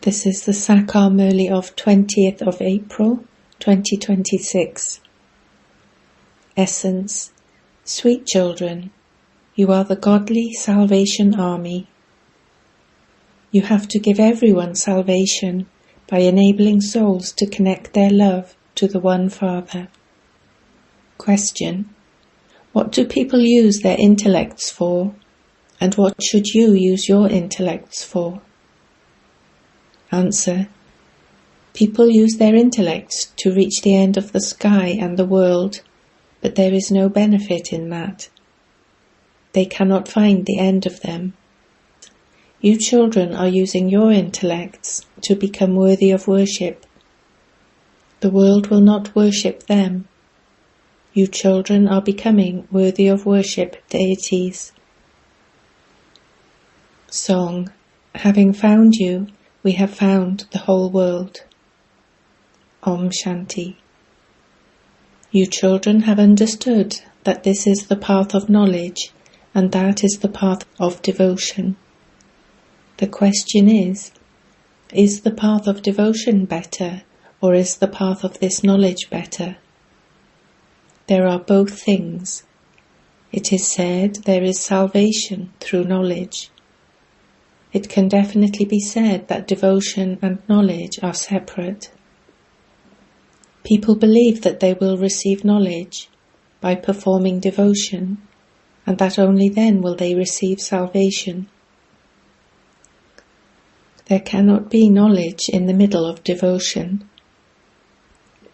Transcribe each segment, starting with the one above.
This is the English Murli of 20th of April, 2026. Essence. Sweet children, you are the godly salvation army. You have to give everyone salvation by enabling souls to connect their love to the One Father. Question. What do people use their intellects for, and what should you use your intellects for? Answer. People use their intellects to reach the end of the sky and the world, but there is no benefit in that. They cannot find the end of them. You children are using your intellects to become worthy of worship. The world will not worship them. You children are becoming worthy of worship deities. Song. Having found you, we have found the whole world. Om Shanti. You children have understood that this is the path of knowledge, and that is the path of devotion. The question is the path of devotion better, or is the path of this knowledge better? There are both things. It is said there is salvation through knowledge. It can definitely be said that devotion and knowledge are separate. People believe that they will receive knowledge by performing devotion, and that only then will they receive salvation. There cannot be knowledge in the middle of devotion.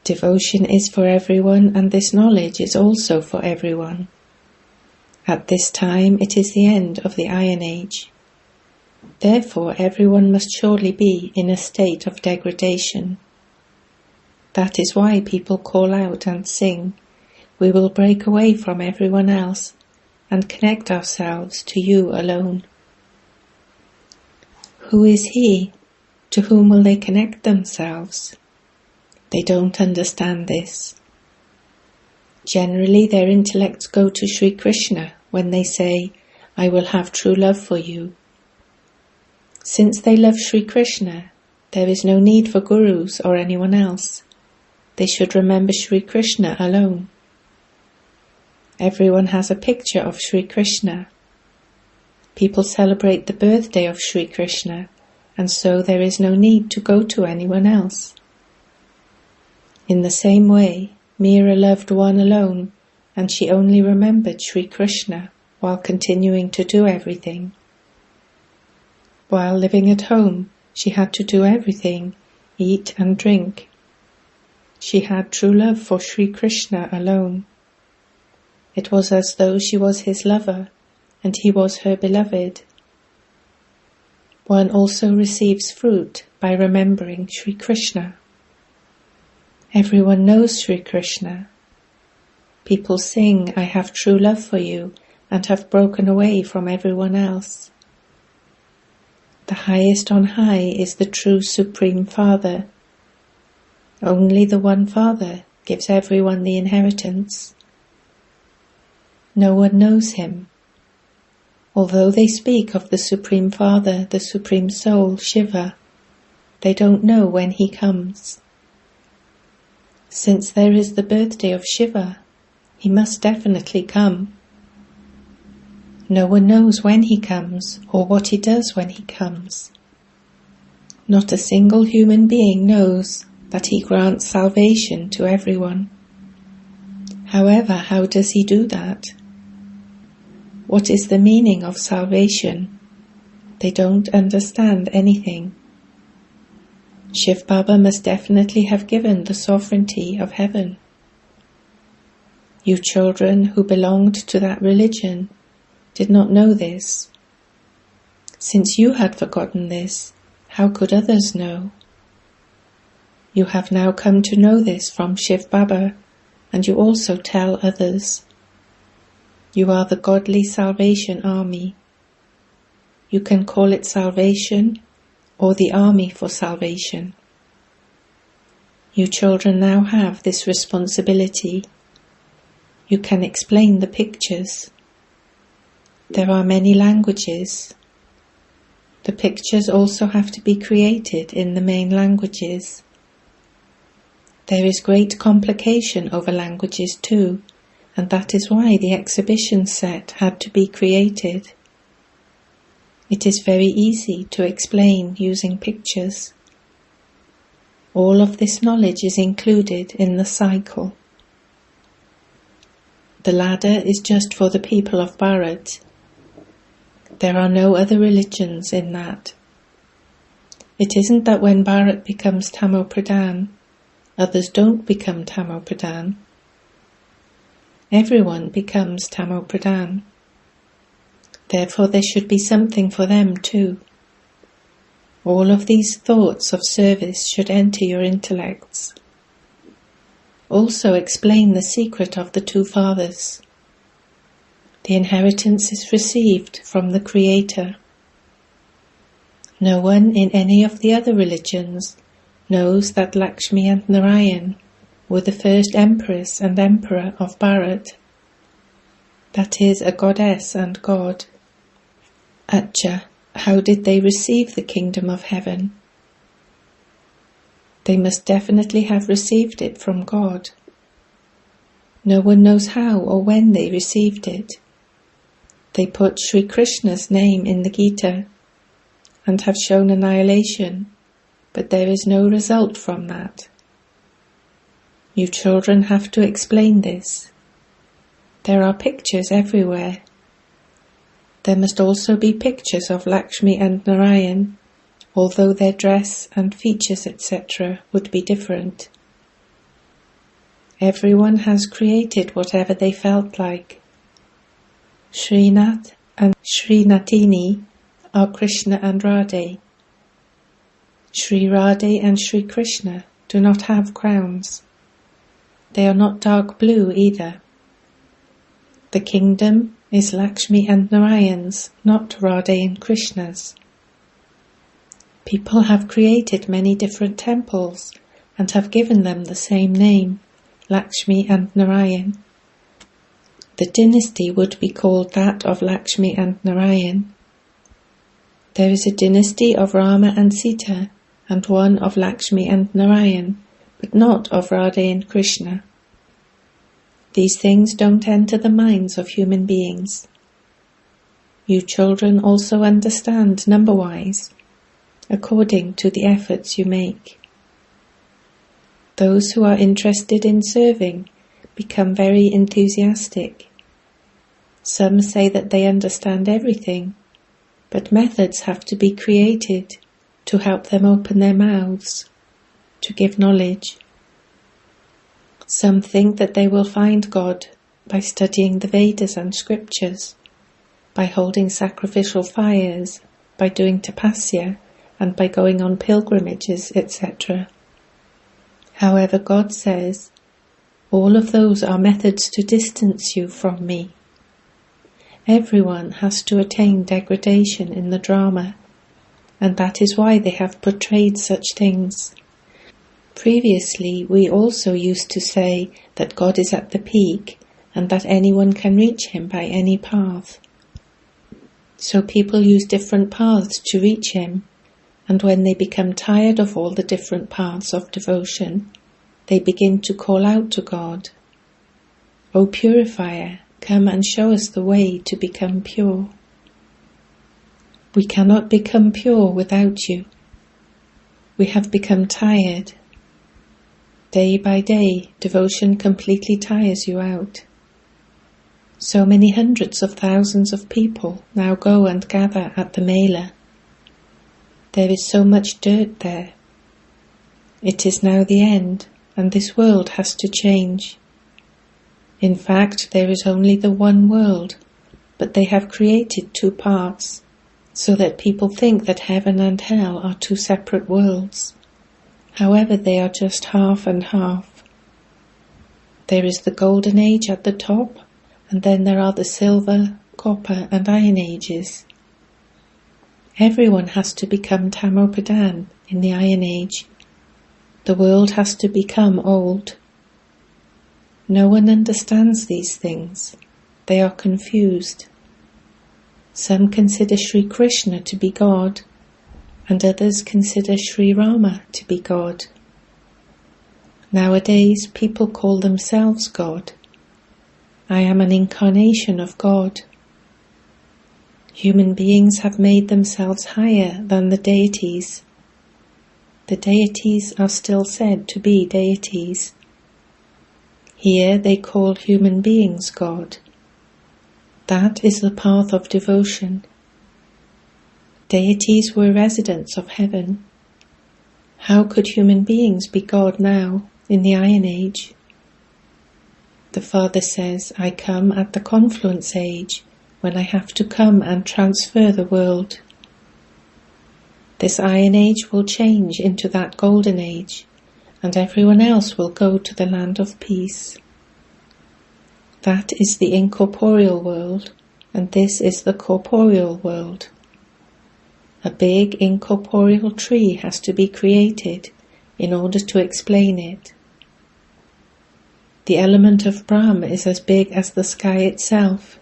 Devotion is for everyone, and this knowledge is also for everyone. At this time it is the end of the Iron Age. Therefore everyone must surely be in a state of degradation. That is why people call out and sing, "We will break away from everyone else and connect ourselves to you alone." Who is he? To whom will they connect themselves? They don't understand this. Generally their intellects go to Sri Krishna when they say, "I will have true love for you." Since they love Sri Krishna, there is no need for gurus or anyone else. They should remember Sri Krishna alone. Everyone has a picture of Sri Krishna. People celebrate the birthday of Sri Krishna, and so there is no need to go to anyone else. In the same way, Meera loved one alone, and she only remembered Sri Krishna while continuing to do everything. While living at home, she had to do everything, eat and drink. She had true love for Sri Krishna alone. It was as though she was his lover, and he was her beloved. One also receives fruit by remembering Sri Krishna. Everyone knows Sri Krishna. People sing, "I have true love for you," and have broken away from everyone else. The highest on high is the true Supreme Father. Only the One Father gives everyone the inheritance. No one knows him. Although they speak of the Supreme Father, the Supreme Soul, Shiva, they don't know when he comes. Since there is the birthday of Shiva, he must definitely come. No one knows when he comes or what he does when he comes. Not a single human being knows that he grants salvation to everyone. However, how does he do that? What is the meaning of salvation? They don't understand anything. Shiv Baba must definitely have given the sovereignty of heaven. You children who belonged to that religion did not know this. Since you had forgotten this, how could others know? You have now come to know this from Shiv Baba, and you also tell others. You are the godly salvation army. You can call it salvation or the army for salvation. You children now have this responsibility. You can explain the pictures. There are many languages. The pictures also have to be created in the main languages. There is great complication over languages too, and that is why the exhibition set had to be created. It is very easy to explain using pictures. All of this knowledge is included in the cycle. The ladder is just for the people of Bharat. There are no other religions in that. It isn't that when Bharat becomes Tamil Pradhan, others don't become Tamil Pradhan. Everyone becomes Tamil Pradhan. Therefore there should be something for them too. All of these thoughts of service should enter your intellects. Also explain the secret of the two fathers. The inheritance is received from the Creator. No one in any of the other religions knows that Lakshmi and Narayan were the first empress and emperor of Bharat. That is, a goddess and god. Acha, how did they receive the kingdom of heaven? They must definitely have received it from God. No one knows how or when they received it. They put Sri Krishna's name in the Gita and have shown annihilation, but there is no result from that. You children have to explain this. There are pictures everywhere. There must also be pictures of Lakshmi and Narayan, although their dress and features etc. would be different. Everyone has created whatever they felt like. Srinath and Srinatini are Krishna and Radhe. Sri Radhe and Sri Krishna do not have crowns. They are not dark blue either. The kingdom is Lakshmi and Narayan's, not Radhe and Krishna's. People have created many different temples and have given them the same name, Lakshmi and Narayan. The dynasty would be called that of Lakshmi and Narayan. There is a dynasty of Rama and Sita and one of Lakshmi and Narayan, but not of Radhe and Krishna. These things don't enter the minds of human beings. You children also understand number-wise, according to the efforts you make. Those who are interested in serving become very enthusiastic. Some say that they understand everything, but methods have to be created to help them open their mouths, to give knowledge. Some think that they will find God by studying the Vedas and scriptures, by holding sacrificial fires, by doing tapasya, and by going on pilgrimages, etc. However, God says, all of those are methods to distance you from me. Everyone has to attain degradation in the drama, and that is why they have portrayed such things. Previously, we also used to say that God is at the peak and that anyone can reach him by any path. So people use different paths to reach him, and when they become tired of all the different paths of devotion, they begin to call out to God, "O Purifier, come and show us the way to become pure." We cannot become pure without you. We have become tired. Day by day, devotion completely tires you out. So many hundreds of thousands of people now go and gather at the Mela. There is so much dirt there. It is now the end, and this world has to change. In fact, there is only the one world, but they have created two parts, so that people think that heaven and hell are two separate worlds. However, they are just half and half. There is the golden age at the top, and then there are the silver, copper and iron ages. Everyone has to become Tamil Pradhan in the iron age. The world has to become old. No one understands these things. They are confused. Some consider Sri Krishna to be God, and others consider Sri Rama to be God. Nowadays, people call themselves God. I am an incarnation of God. Human beings have made themselves higher than the deities. The deities are still said to be deities. Here they call human beings God. That is the path of devotion. Deities were residents of heaven. How could human beings be God now, in the Iron Age? The Father says, I come at the confluence age, when I have to come and transfer the world. This Iron Age will change into that Golden Age, and everyone else will go to the land of peace. That is the incorporeal world, and this is the corporeal world. A big incorporeal tree has to be created in order to explain it. The element of Brahm is as big as the sky itself.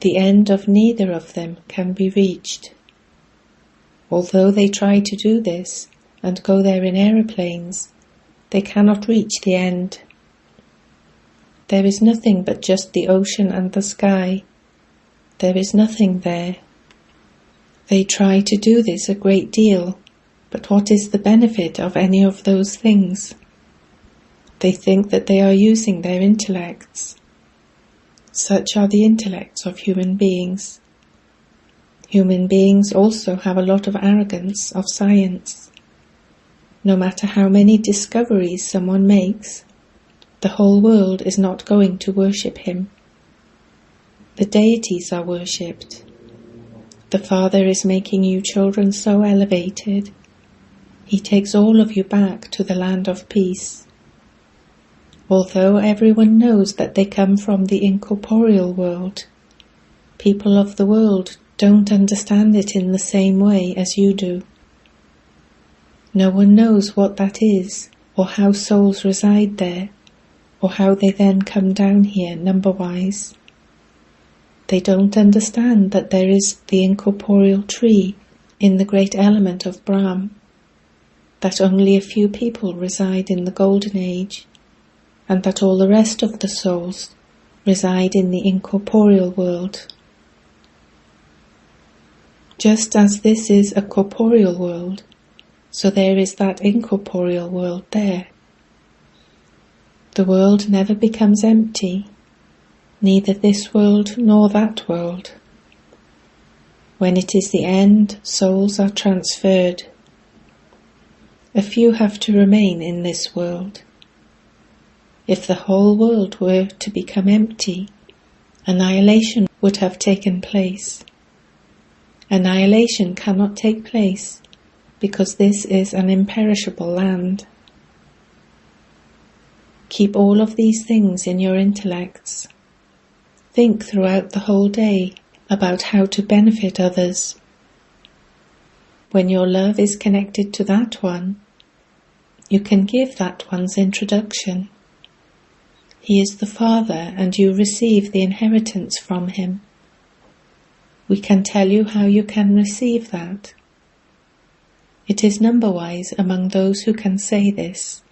The end of neither of them can be reached. Although they try to do this and go there in aeroplanes, they cannot reach the end. There is nothing but just the ocean and the sky. There is nothing there. They try to do this a great deal, but what is the benefit of any of those things? They think that they are using their intellects. Such are the intellects of human beings. Human beings also have a lot of arrogance of science. No matter how many discoveries someone makes, the whole world is not going to worship him. The deities are worshipped. The Father is making you children so elevated. He takes all of you back to the land of peace. Although everyone knows that they come from the incorporeal world, people of the world don't understand it in the same way as you do. No one knows what that is, or how souls reside there, or how they then come down here number-wise. They don't understand that there is the incorporeal tree in the great element of Brahm, that only a few people reside in the Golden Age, and that all the rest of the souls reside in the incorporeal world. Just as this is a corporeal world, so there is that incorporeal world there. The world never becomes empty, neither this world nor that world. When it is the end, souls are transferred. A few have to remain in this world. If the whole world were to become empty, annihilation would have taken place. Annihilation cannot take place because this is an imperishable land. Keep all of these things in your intellects. Think throughout the whole day about how to benefit others. When your love is connected to that one, you can give that one's introduction. He is the Father, and you receive the inheritance from him. We can tell you how you can receive that. It is number-wise among those who can say this.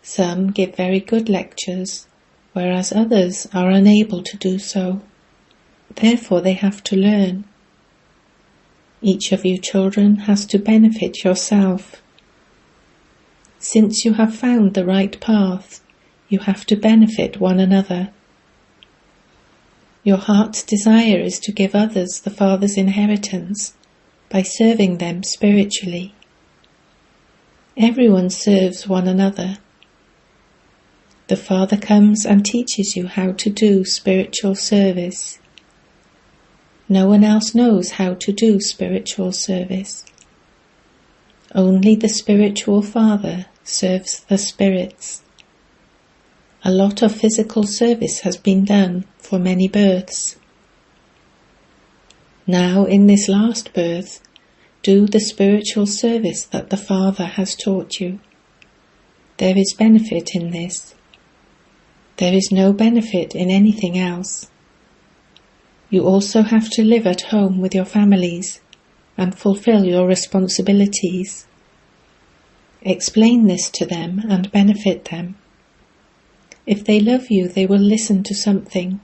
Some give very good lectures, whereas others are unable to do so. Therefore they have to learn. Each of you children has to benefit yourself. Since you have found the right path, you have to benefit one another. Your heart's desire is to give others the Father's inheritance by serving them spiritually. Everyone serves one another. The Father comes and teaches you how to do spiritual service. No one else knows how to do spiritual service. Only the spiritual Father serves the spirits. A lot of physical service has been done for many births. Now, in this last birth, do the spiritual service that the Father has taught you. There is benefit in this. There is no benefit in anything else. You also have to live at home with your families and fulfill your responsibilities. Explain this to them and benefit them. If they love you, they will listen to something.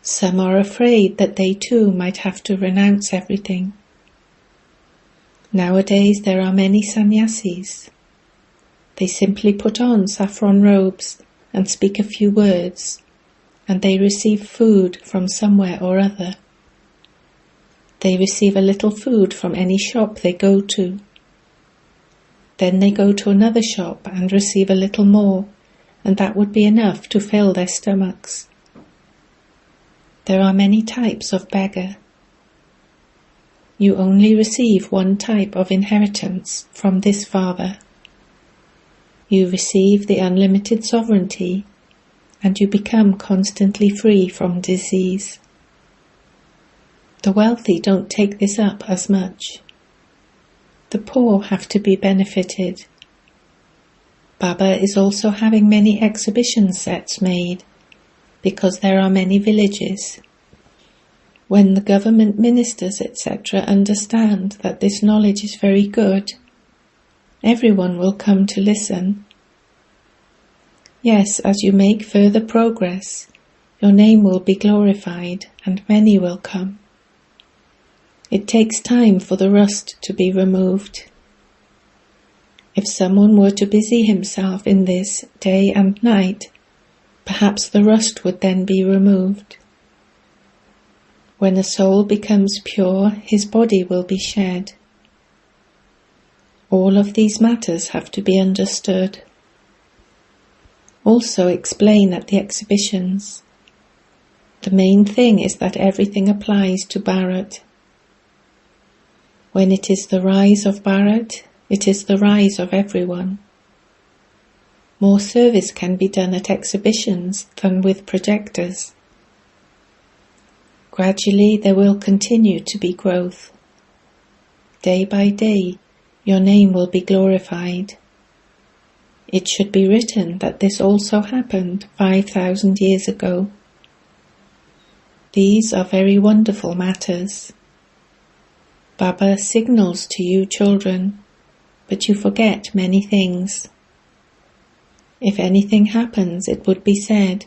Some are afraid that they too might have to renounce everything. Nowadays there are many sannyasis. They simply put on saffron robes and speak a few words, and they receive food from somewhere or other. They receive a little food from any shop they go to. Then they go to another shop and receive a little more, and that would be enough to fill their stomachs. There are many types of beggar. You only receive one type of inheritance from this father. You receive the unlimited sovereignty, and you become constantly free from disease. The wealthy don't take this up as much. The poor have to be benefited. Baba is also having many exhibition sets made, because there are many villages. When the government ministers, etc., understand that this knowledge is very good, everyone will come to listen. Yes, as you make further progress, your name will be glorified and many will come. It takes time for the rust to be removed. If someone were to busy himself in this day and night, perhaps the rust would then be removed. When a soul becomes pure, his body will be shed. All of these matters have to be understood. Also explain at the exhibitions. The main thing is that everything applies to Bharat. When it is the rise of Bharat, it is the rise of everyone. More service can be done at exhibitions than with projectors. Gradually there will continue to be growth. Day by day, your name will be glorified. It should be written that this also happened 5,000 years ago. These are very wonderful matters. Baba signals to you children, but you forget many things. If anything happens, it would be said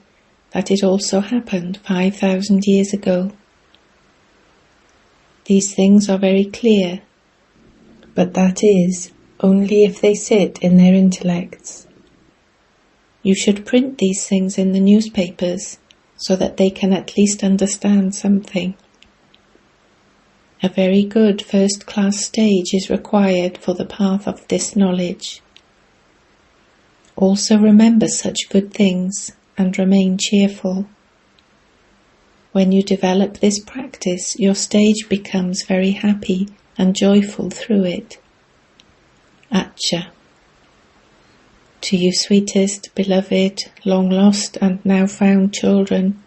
that it also happened 5,000 years ago. These things are very clear, but that is only if they sit in their intellects. You should print these things in the newspapers so that they can at least understand something. A very good first-class stage is required for the path of this knowledge. Also remember such good things and remain cheerful. When you develop this practice, your stage becomes very happy and joyful through it. Acha. To you sweetest, beloved, long-lost and now found children,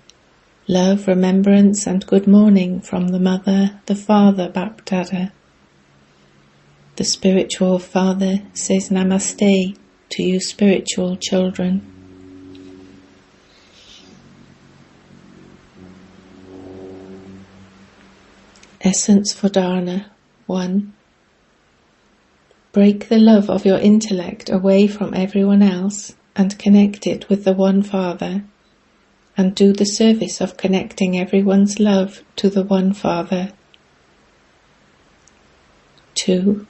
love, remembrance and good morning from the Mother, the Father, Bapdada. The spiritual Father says Namaste to you spiritual children. Essence for Dharana 1. Break the love of your intellect away from everyone else and connect it with the One Father, and do the service of connecting everyone's love to the One Father. 2.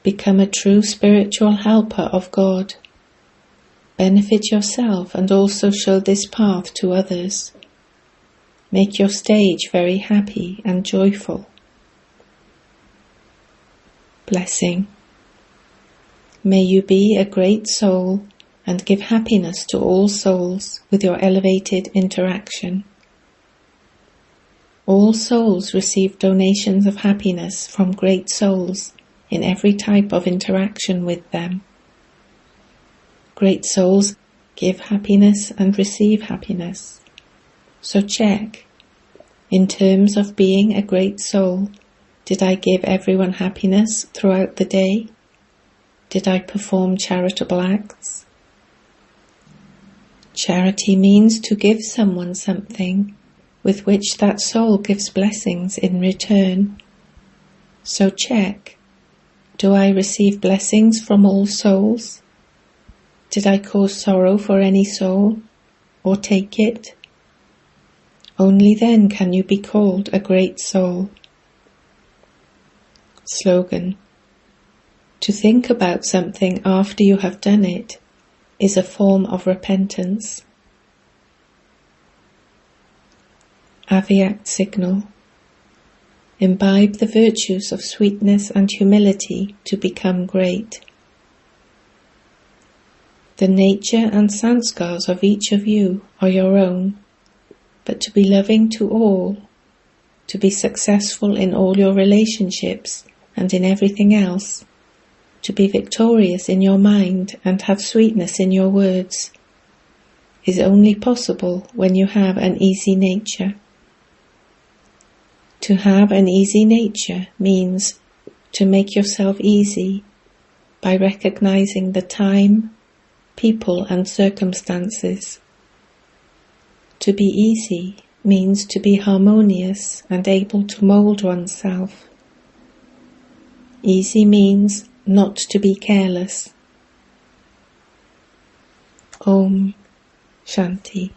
Become a true spiritual helper of God. Benefit yourself and also show this path to others. Make your stage very happy and joyful. Blessing. May you be a great soul and give happiness to all souls with your elevated interaction. All souls receive donations of happiness from great souls in every type of interaction with them. Great souls give happiness and receive happiness. So check, in terms of being a great soul, did I give everyone happiness throughout the day? Did I perform charitable acts? Charity means to give someone something with which that soul gives blessings in return. So check, do I receive blessings from all souls? Did I cause sorrow for any soul, or take it? Only then can you be called a great soul. Slogan: to think about something after you have done it is a form of repentance. Aviact signal: imbibe the virtues of sweetness and humility to become great. The nature and sanskars of each of you are your own, but to be loving to all, to be successful in all your relationships and in everything else, to be victorious in your mind and have sweetness in your words, is only possible when you have an easy nature. To have an easy nature means to make yourself easy by recognizing the time, people and circumstances. To be easy means to be harmonious and able to mold oneself. Easy means not to be careless. Om Shanti.